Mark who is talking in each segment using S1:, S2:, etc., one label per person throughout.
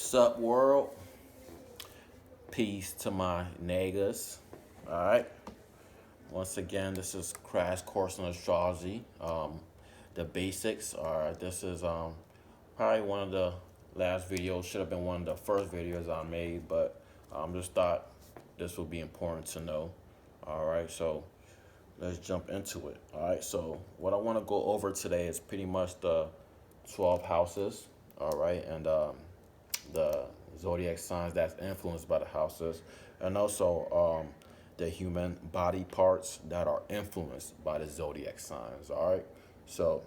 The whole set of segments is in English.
S1: Sup world, peace to my niggas. All right. Once again, this is Crash Course in Astrology. The basics are. This is probably one of the last videos. Should have been one of the first videos I made, but just thought this would be important to know. All right. So let's jump into it. All right. So what I want to go over today is pretty much the 12 houses. All right, and the zodiac signs that's influenced by the houses, and also the human body parts that are influenced by the zodiac signs. All right, so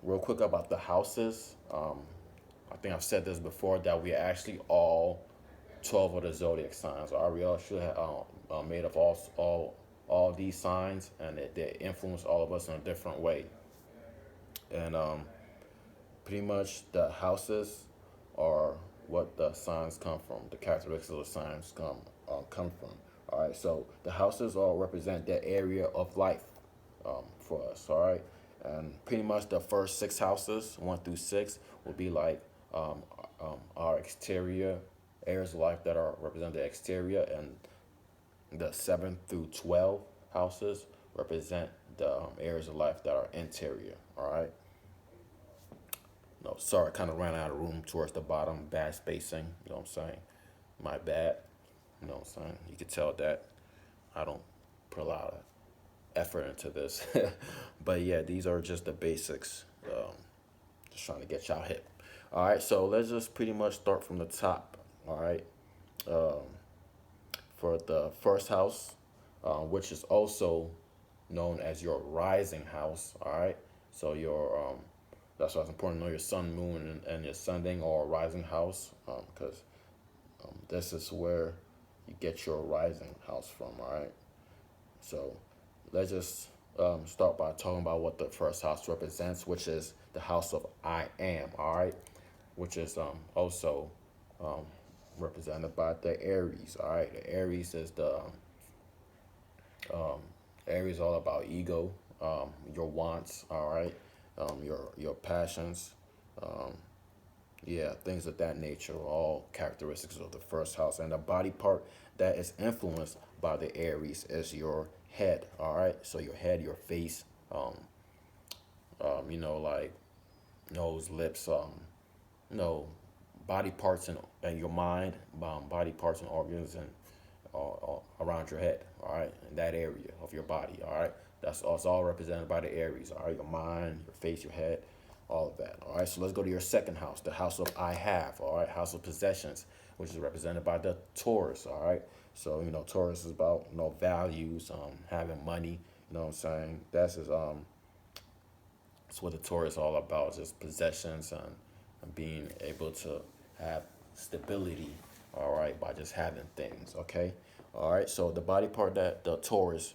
S1: real quick about the houses. I think I've said this before that we are actually all 12 of the zodiac signs. All right, we all should have made of all these signs, and they influence all of us in a different way. And pretty much the houses are what the signs come from. The characteristics of the signs come from. All right, so the houses all represent that area of life for us. All right, and pretty much the first six houses, 1 through 6, will be like our exterior areas of life that are represent the exterior, and the 7 through 12 houses represent the areas of life that are interior. All right. No, sorry, kind of ran out of room towards the bottom. Bad spacing. You know what I'm saying? My bad. You know what I'm saying? You can tell that I don't put a lot of effort into this. But yeah, these are just the basics. Just trying to get y'all hip. All right, so let's just pretty much start from the top. All right. Um, for the first house, which is also known as your rising house. All right. So that's why it's important to know your sun, moon, and your sending or rising house, because this is where you get your rising house from. All right. So let's just start by talking about what the first house represents, which is the house of I am. All right, which is also um, represented by the Aries. All right, the Aries is the um, Aries all about ego, your wants. All right, your passions. Um, yeah, things of that nature are all characteristics of the first house. And the body part that is influenced by the Aries is your head. All right, so your head, your face, like nose, lips, you know, body parts and your mind, body parts and organs and around your head. All right, in that area of your body. All right, that's all represented by the Aries. All right, your mind, your face, your head, all of that. All right, so let's go to your second house, the house of I have. All right, house of possessions, which is represented by the Taurus. All right, so Taurus is about values, having money. You know what I'm saying? That's what the Taurus is all about, just possessions and being able to have stability, all right, by just having things, okay? All right, so the body part that the Taurus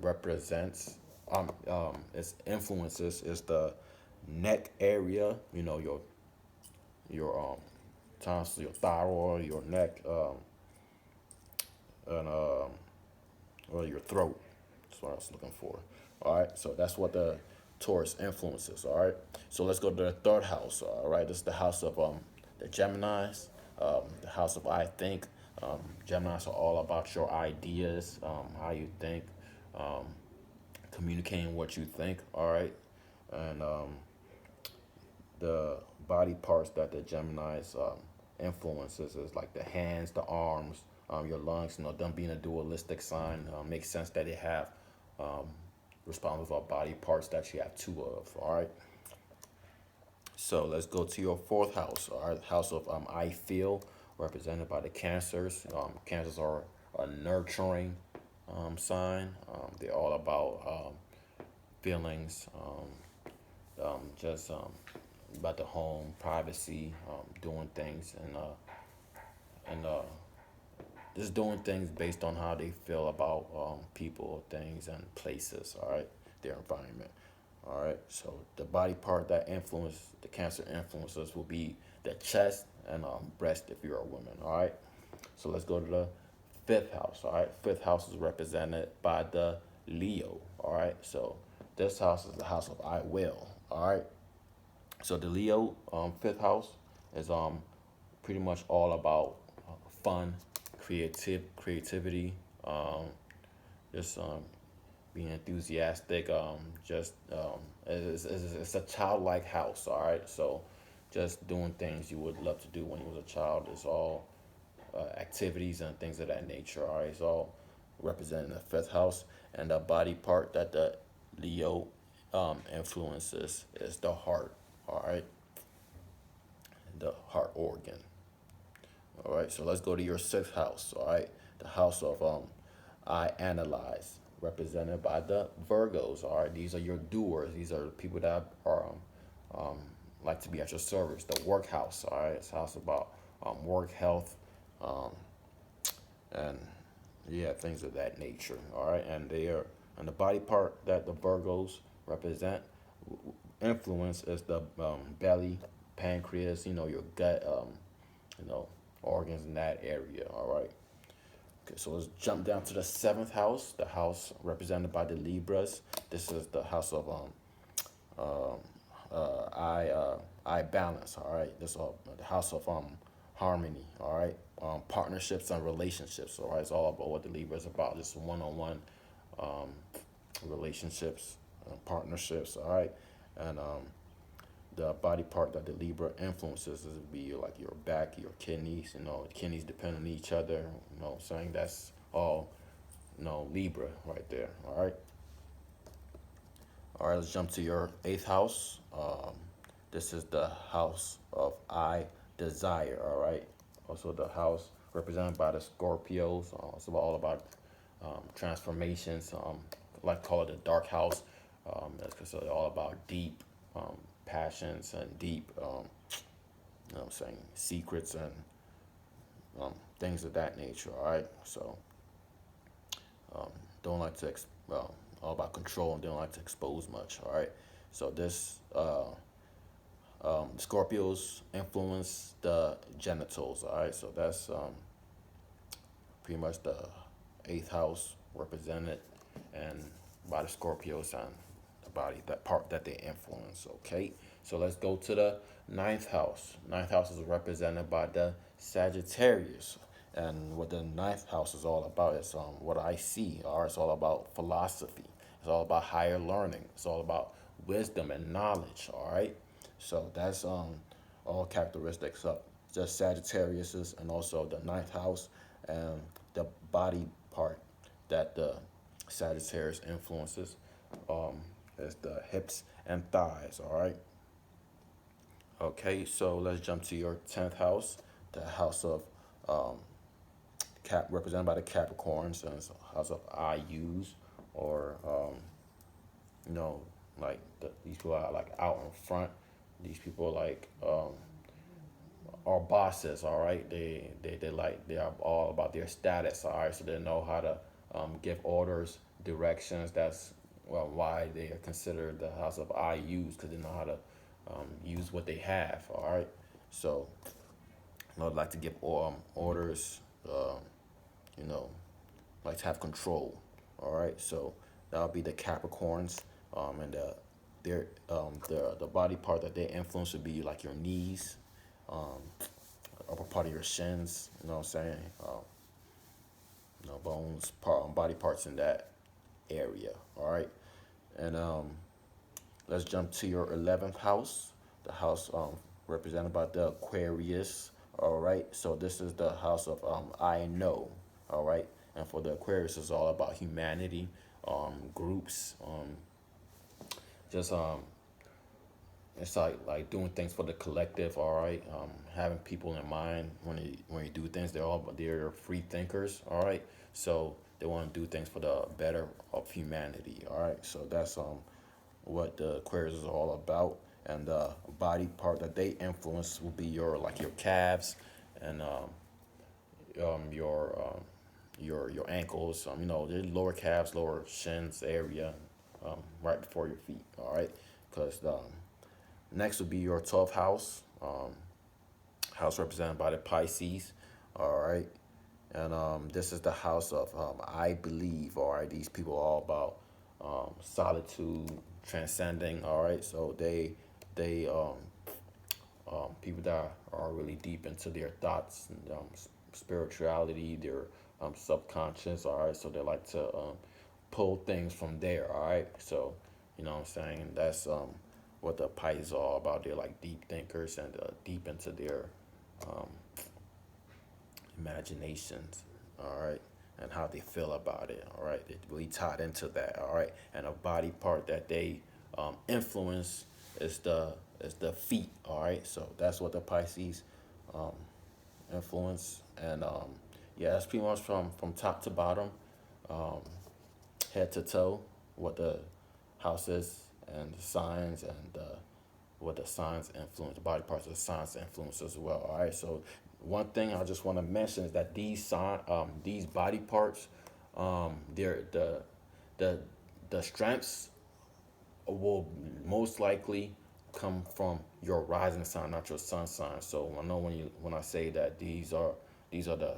S1: represents, its influences is the neck area, your tonsils, your thyroid, your neck, and or your throat. That's what I was looking for. All right, so that's what the Taurus influences. All right, so let's go to the third house. All right, this is the house of the Gemini's, the house of I think. Gemini's are all about your ideas, how you think, um, communicating what you think. All right, and the body parts that the Gemini's influences is like the hands, the arms, your lungs. Them being a dualistic sign, makes sense that they have um, responsible for body parts that you have two of. All right. So let's go to your fourth house. All right, house of I feel, represented by the Cancers. Cancers are a nurturing sign. They're all about feelings, just about the home, privacy, doing things, and just doing things based on how they feel about people, things, and places. All right, their environment. All right, so the body part that the Cancer influences will be the chest and breast if you're a woman. All right, so let's go to the fifth house. All right, fifth house is represented by the Leo. All right, so this house is the house of I will. All right, so the Leo fifth house is pretty much all about fun, creativity, um, just being enthusiastic. Just it's a childlike house. All right, so just doing things you would love to do when you was a child is all activities and things of that nature. All right, it's all representing the fifth house, and the body part that the Leo influences is the heart. All right, the heart organ. All right, so let's go to your sixth house. All right, the house of I analyze, represented by the Virgos. All right, these are your doers. These are the people that are like to be at your service. The work house. All right, it's a house about work, health, um, and yeah, things of that nature. All right, and they are and the body part that the Virgos represent influence is the belly, pancreas. You know, your gut. You know, organs in that area. All right. Okay, so let's jump down to the seventh house, the house represented by the Libras. This is the house of I balance. All right, this is the house of harmony. All right, partnerships and relationships. All right, it's all about what the Libra is about. Just one-on-one um, relationships, partnerships. All right, and the body part that the Libra influences is be like your back, your kidneys. You know, the kidneys depend on each other. You know, what I'm saying that's all. You know, Libra right there. All right. All right. Let's jump to your eighth house. This is the house of I desire. All right. Also, the house represented by the Scorpios. It's all about transformations. Like call it the dark house. It's all about deep passions and deep, you know what I'm saying, secrets and things of that nature. All right. So um, don't like to well, all about control and don't like to expose much. All right. So this Scorpios influence the genitals. All right. So that's pretty much the eighth house represented and by the Scorpios and the body, that part that they influence. Okay, so let's go to the ninth house. Ninth house is represented by the Sagittarius. And what the ninth house is all about is what I see. All right, it's all about philosophy. It's all about higher learning. It's all about wisdom and knowledge. All right, so that's all characteristics of just Sagittarius and also the ninth house and the body part that the Sagittarius influences um, is the hips and thighs. All right. Okay, so let's jump to your 10th house, the house of um, Cap, represented by the Capricorns, and it's a house of I use or you know, like these people are like out in front. These people like are bosses. All right, they are all about their status. All right, so they know how to give orders, directions. That's well why they are considered the house of I use because they know how to use what they have. All right, so I'd like to give orders. You know, like to have control. All right, so that'll be the Capricorns, and the body part that they influence would be like your knees, um, upper part of your shins. You know what I'm saying? You know, bones, body parts in that area. All right, and let's jump to your 11th house, the house represented by the Aquarius. All right, so this is the house of I know. All right, and for the Aquarius, it's all about humanity, groups, just it's like doing things for the collective. All right, having people in mind when you do things. They're free thinkers. All right, so they want to do things for the better of humanity. All right, so that's what the Aquarius is all about. And the body part that they influence will be your like your calves and um, your um, your ankles. You know, the lower calves, lower shins area, right before your feet. All right, because next would be your 12th house, house represented by the Pisces. All right, and this is the house of I believe. All right, these people are all about solitude, transcending. All right, so they people that are really deep into their thoughts and spirituality, their subconscious. All right, so they like to pull things from there. All right, so you know what I'm saying. That's what the Pisces are all about. They're like deep thinkers and deep into their um, imaginations. All right, and how they feel about it. All right, they really tied into that. All right, and a body part that they influence is the feet. All right, so that's what the Pisces um, influence, and yeah, that's pretty much from top to bottom, um, head to toe, what the house is and the signs and what the signs influence, the body parts of the signs influence as well. All right, so one thing I just want to mention is that these body parts, they're the the strengths will most likely come from your rising sign, not your sun sign. So I know when I say that these are the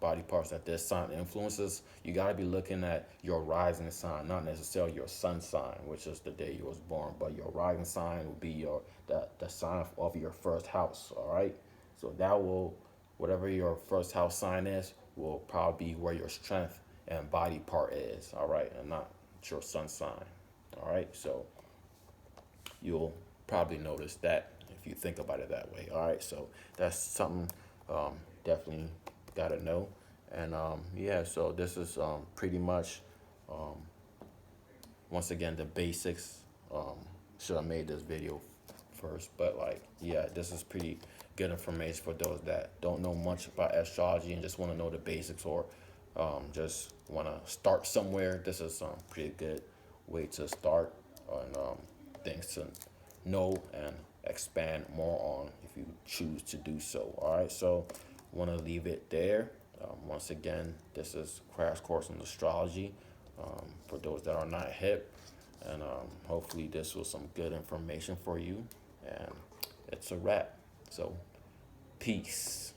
S1: body parts that this sign influences, you got to be looking at your rising sign, not necessarily your sun sign, which is the day you was born, but your rising sign will be the sign of your first house. All right, so that will whatever your first house sign is will probably be where your strength and body part is. All right, and not your sun sign. All right, so you'll probably notice that if you think about it that way. All right, so that's something definitely got to know. And yeah, so this is pretty much, um, once again, the basics. Um, should have made this video first, but like, yeah, this is pretty good information for those that don't know much about astrology and just want to know the basics or just want to start somewhere. This is pretty good way to start on things to know and expand more on if you choose to do so. All right, so want to leave it there. Once again, this is Crash Course in Astrology for those that are not hip, and hopefully this was some good information for you. And it's a wrap. So, peace.